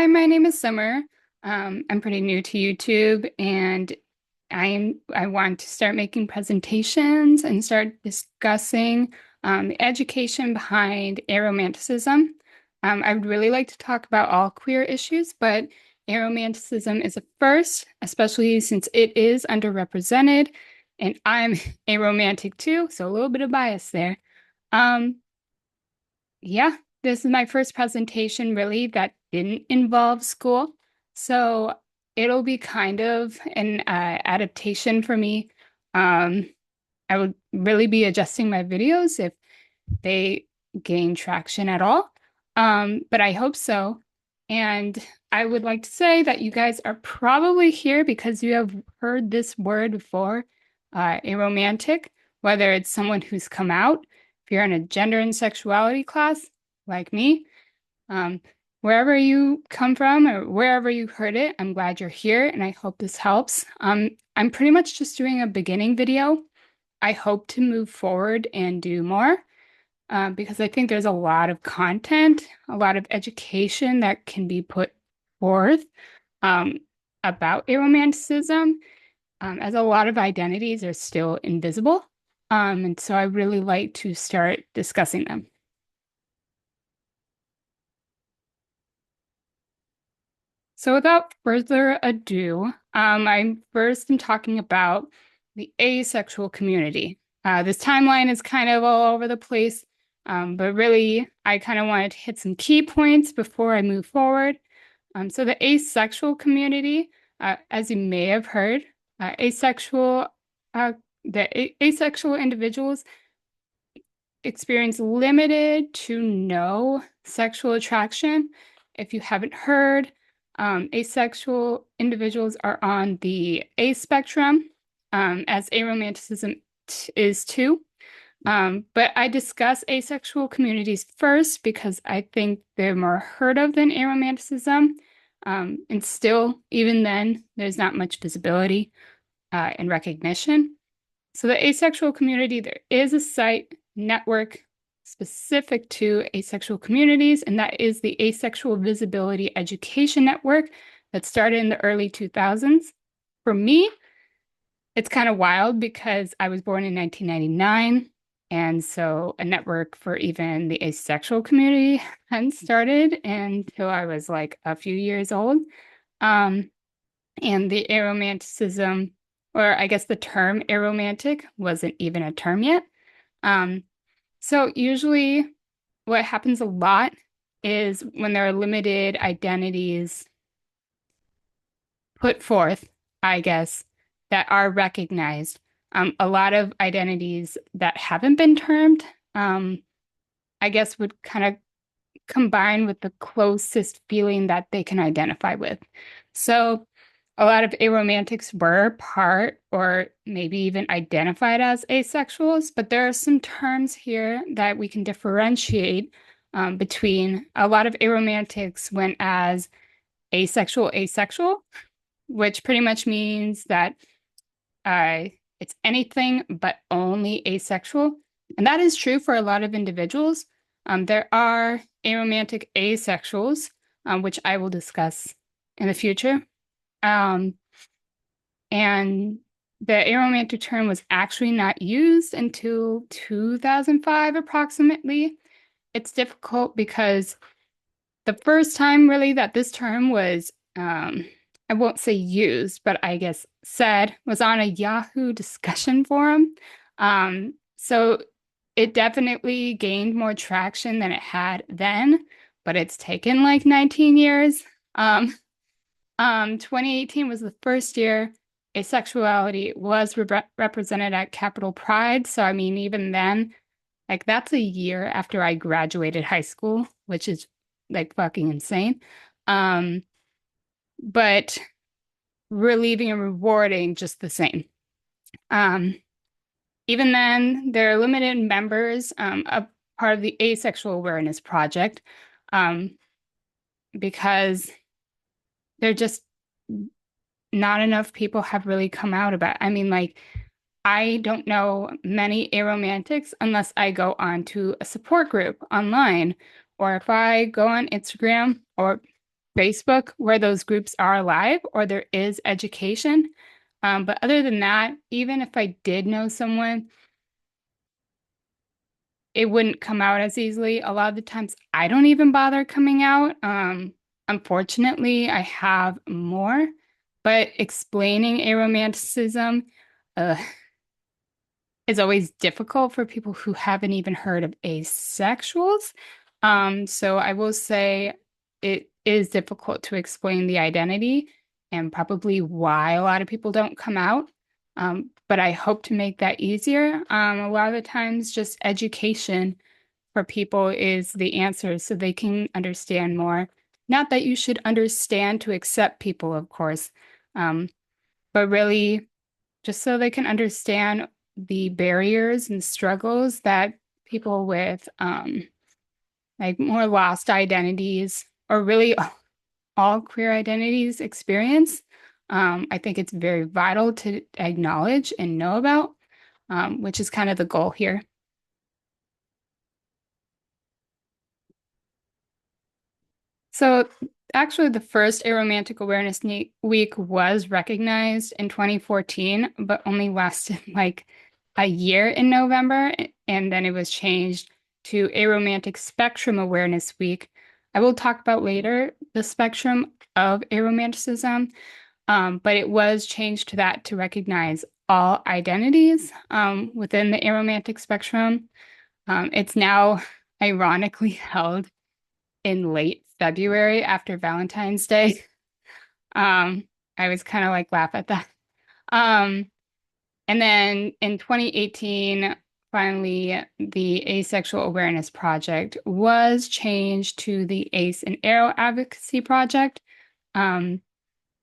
Hi, my name is Summer. I'm pretty new to YouTube and I want to start making presentations and start discussing the education behind aromanticism. I would really like to talk about all queer issues, but aromanticism is a first, especially since it is underrepresented, and I'm a romantic too, so a little bit of bias there. Um, yeah, this is my first presentation really that didn't involve school. So it'll be kind of an adaptation for me. Um, I would really be adjusting my videos if they gain traction at all. But I hope so. And I would like to say that you guys are probably here because you have heard this word before, a romantic, whether it's someone who's come out, if you're in a gender and sexuality class like me, um, wherever you come from or wherever you heard it, I'm glad you're here and I hope this helps. I'm pretty much just doing a beginning video. I hope to move forward and do more because I think there's a lot of content, a lot of education that can be put forth um, about aromanticism, as a lot of identities are still invisible. And so I really like to start discussing them. So without further ado, I first am talking about the asexual community. This timeline is kind of all over the place, but really I kind of wanted to hit some key points before I move forward. So the asexual community, as you may have heard, asexual, uh, asexual individuals experience limited to no sexual attraction. If you haven't heard, asexual individuals are on the A spectrum, as aromanticism is too. But I discuss asexual communities first because I think they're more heard of than aromanticism. And still, even then, there's not much visibility and recognition. So the asexual community, there is a site network specific to asexual communities, and that is the Asexual Visibility Education Network that started in the early 2000s. For me, it's kind of wild because I was born in 1999, and so a network for even the asexual community hadn't started until I was like a few years old. Um, and the aromanticism, or I guess the term aromantic wasn't even a term yet. Um, so usually what happens a lot is when there are limited identities put forth, I guess, that are recognized. A lot of identities that haven't been termed, I guess, would kind of combine with the closest feeling that they can identify with. So a lot of aromantics were part or maybe even identified as asexuals, but there are some terms here that we can differentiate between. A lot of aromantics went as asexual, which pretty much means that uh, it's anything but only asexual. And that is true for a lot of individuals. There are aromantic asexuals, which I will discuss in the future. Um, and the aromantic term was actually not used until 2005, approximately. It's difficult because the first time really that this term was, I won't say used, but I guess said, was on a Yahoo discussion forum. So it definitely gained more traction than it had then, but it's taken like 19 years. 2018 was the first year asexuality was represented at Capitol Pride. So I mean, even then, like that's a year after I graduated high school, which is like fucking insane. Um, but relieving and rewarding just the same. Um, Even then, there are limited members, a part of the Asexual Awareness Project, um, because they're just not enough people have really come out about. I mean, like, I don't know many aromantics unless I go onto a support group online, or if I go on Instagram, or Facebook where those groups are alive or there is education. But other than that, even if I did know someone, it wouldn't come out as easily. A lot of the times I don't even bother coming out. Unfortunately, I have more, but explaining aromanticism uh, is always difficult for people who haven't even heard of asexuals. So I will say it is difficult to explain the identity and probably why a lot of people don't come out. But I hope to make that easier. A lot of the times, just education for people is the answer so they can understand more. Not that you should understand to accept people, of course, um, but really just so they can understand the barriers and struggles that people with like more lost identities or really all queer identities experience. I think it's very vital to acknowledge and know about, which is kind of the goal here. So actually, the first Aromantic Awareness Week was recognized in 2014, but only lasted like a year in November, and then it was changed to Aromantic Spectrum Awareness Week. I will talk about later the spectrum of aromanticism, but it was changed to that to recognize all identities within the aromantic spectrum. It's now ironically held in late February after Valentine's Day. I was kind of like laugh at that. Um, and then in 2018, finally, the Asexual Awareness Project was changed to the Ace and Arrow Advocacy Project. Um,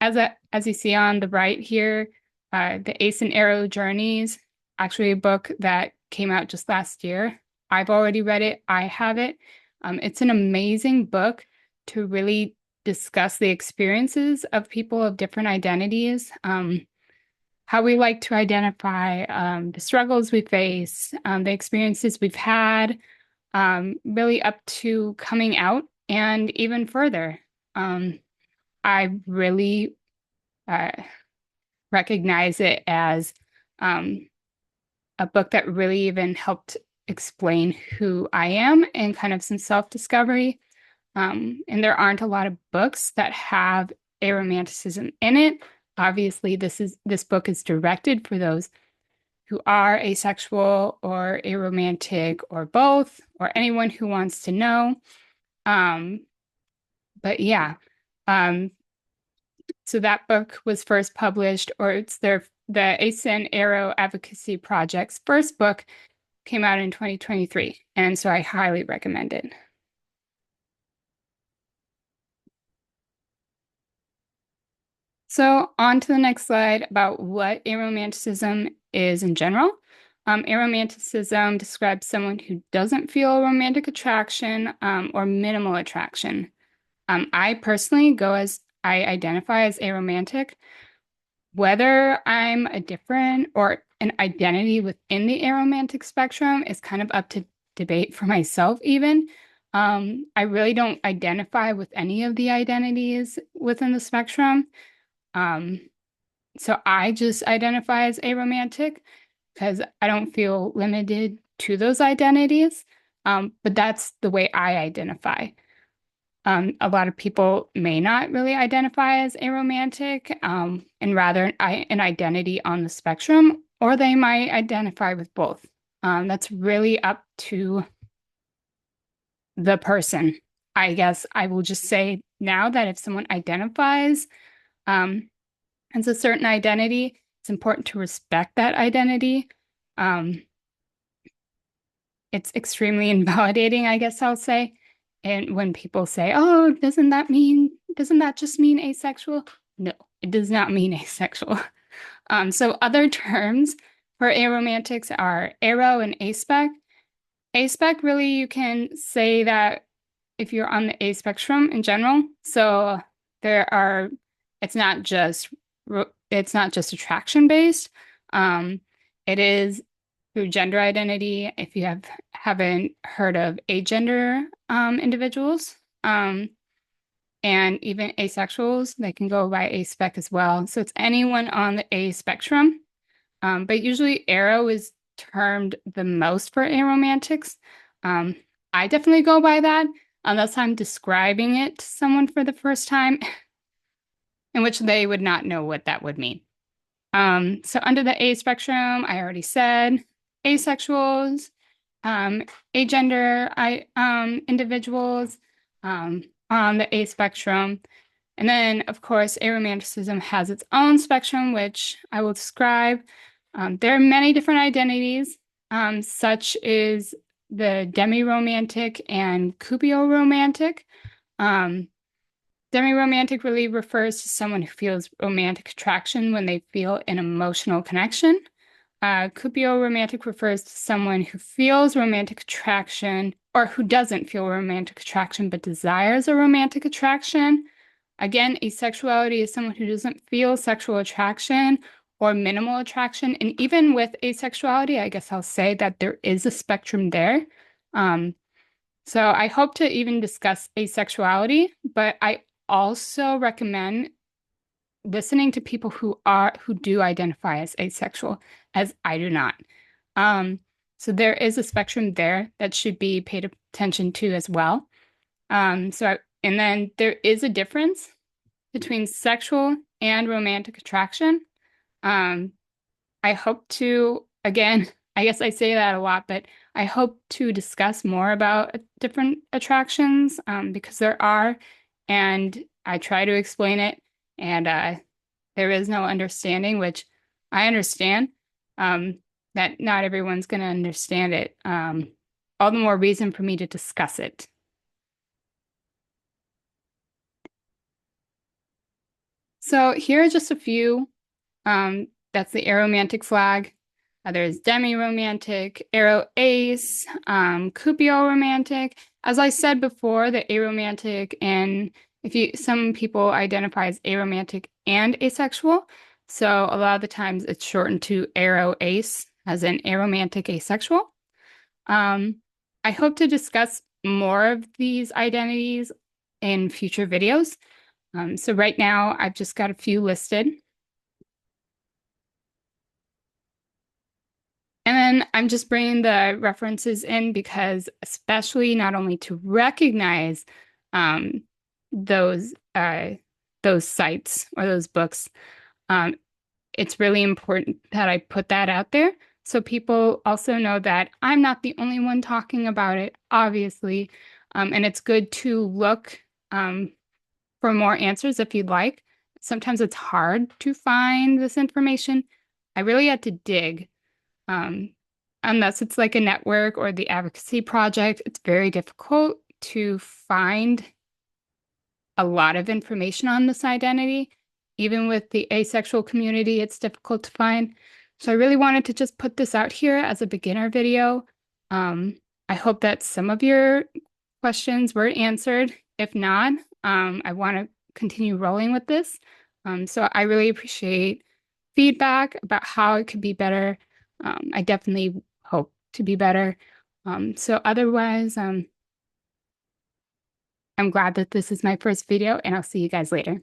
as you see on the right here, the Ace and Arrow Journeys, actually a book that came out just last year. I've already read it. I have it. It's an amazing book to really discuss the experiences of people of different identities, how we like to identify, the struggles we face, the experiences we've had, really up to coming out and even further. I really uh, recognize it as um, a book that really even helped explain who I am and kind of some self-discovery. And there aren't a lot of books that have aromanticism in it. Obviously, this book is directed for those who are asexual or aromantic or both, or anyone who wants to know. Um, but yeah, um, so that book was first published, or it's the Ace and Arrow Advocacy Project's first book came out in 2023, and so I highly recommend it. So on to the next slide about what aromanticism is in general. Aromanticism describes someone who doesn't feel romantic attraction or minimal attraction. I personally I identify as aromantic. Whether I'm a different or an identity within the aromantic spectrum is kind of up to debate for myself, even. I really don't identify with any of the identities within the spectrum. Um, so I just identify as aromantic because I don't feel limited to those identities. But that's the way I identify. A lot of people may not really identify as aromantic, and rather an identity on the spectrum, or they might identify with both. That's really up to the person. I guess I will just say now that if someone identifies um, as a certain identity, it's important to respect that identity. Um, it's extremely invalidating, I guess I'll say. And when people say, "Oh, doesn't that just mean asexual?" No, it does not mean asexual. So other terms for aromantics are aro and aspec. Aspec, really, you can say that if you're on the A spectrum in general. So there are, it's not just it's not just attraction based. Um, it is through gender identity. If you haven't heard of agender individuals, and even asexuals. They can go by aspec as well. So it's anyone on the A spectrum. But usually aro is termed the most for aromantics. Um, I definitely go by that unless I'm describing it to someone for the first time, in which they would not know what that would mean. So under the A spectrum, I already said asexuals, um, agender individuals on the A spectrum. And then, of course, aromanticism has its own spectrum, which I will describe. There are many different identities, such as the demi-romantic and cupido-romantic. Um, Demi-romantic really refers to someone who feels romantic attraction when they feel an emotional connection. Cupido-romantic refers to someone who feels romantic attraction or who doesn't feel romantic attraction but desires a romantic attraction. Again, asexuality is someone who doesn't feel sexual attraction or minimal attraction. And even with asexuality, I guess I'll say that there is a spectrum there. Um, so I hope to even discuss asexuality, but I also recommend listening to people who do identify as asexual, as I do not. Um, so there is a spectrum there that should be paid attention to as well. And then there is a difference between sexual and romantic attraction. Um, I hope to, again, I guess I say that a lot, but I hope to discuss more about different attractions because there are, and I try to explain it, and there is no understanding, which I understand that not everyone's going to understand it. All the more reason for me to discuss it. So here are just a few. That's the aromantic flag. There's demi-romantic, aro ace, Cupido romantic. As I said before, the aromantic and some people identify as aromantic and asexual. So a lot of the times it's shortened to aro ace, as in aromantic asexual. Um, I hope to discuss more of these identities in future videos. So right now I've just got a few listed. And then I'm just bringing the references in because, especially not only to recognize um, those those sites or those books, um, it's really important that I put that out there so people also know that I'm not the only one talking about it, obviously. And it's good to look for more answers if you'd like. Sometimes it's hard to find this information. I really had to dig. Um, Unless it's like a network or the advocacy project, it's very difficult to find a lot of information on this identity. Even with the asexual community, it's difficult to find. So I really wanted to just put this out here as a beginner video. I hope that some of your questions were answered. If not, I want to continue rolling with this. So I really appreciate feedback about how it could be better. I definitely hope to be better. So otherwise, I'm glad that this is my first video, and I'll see you guys later.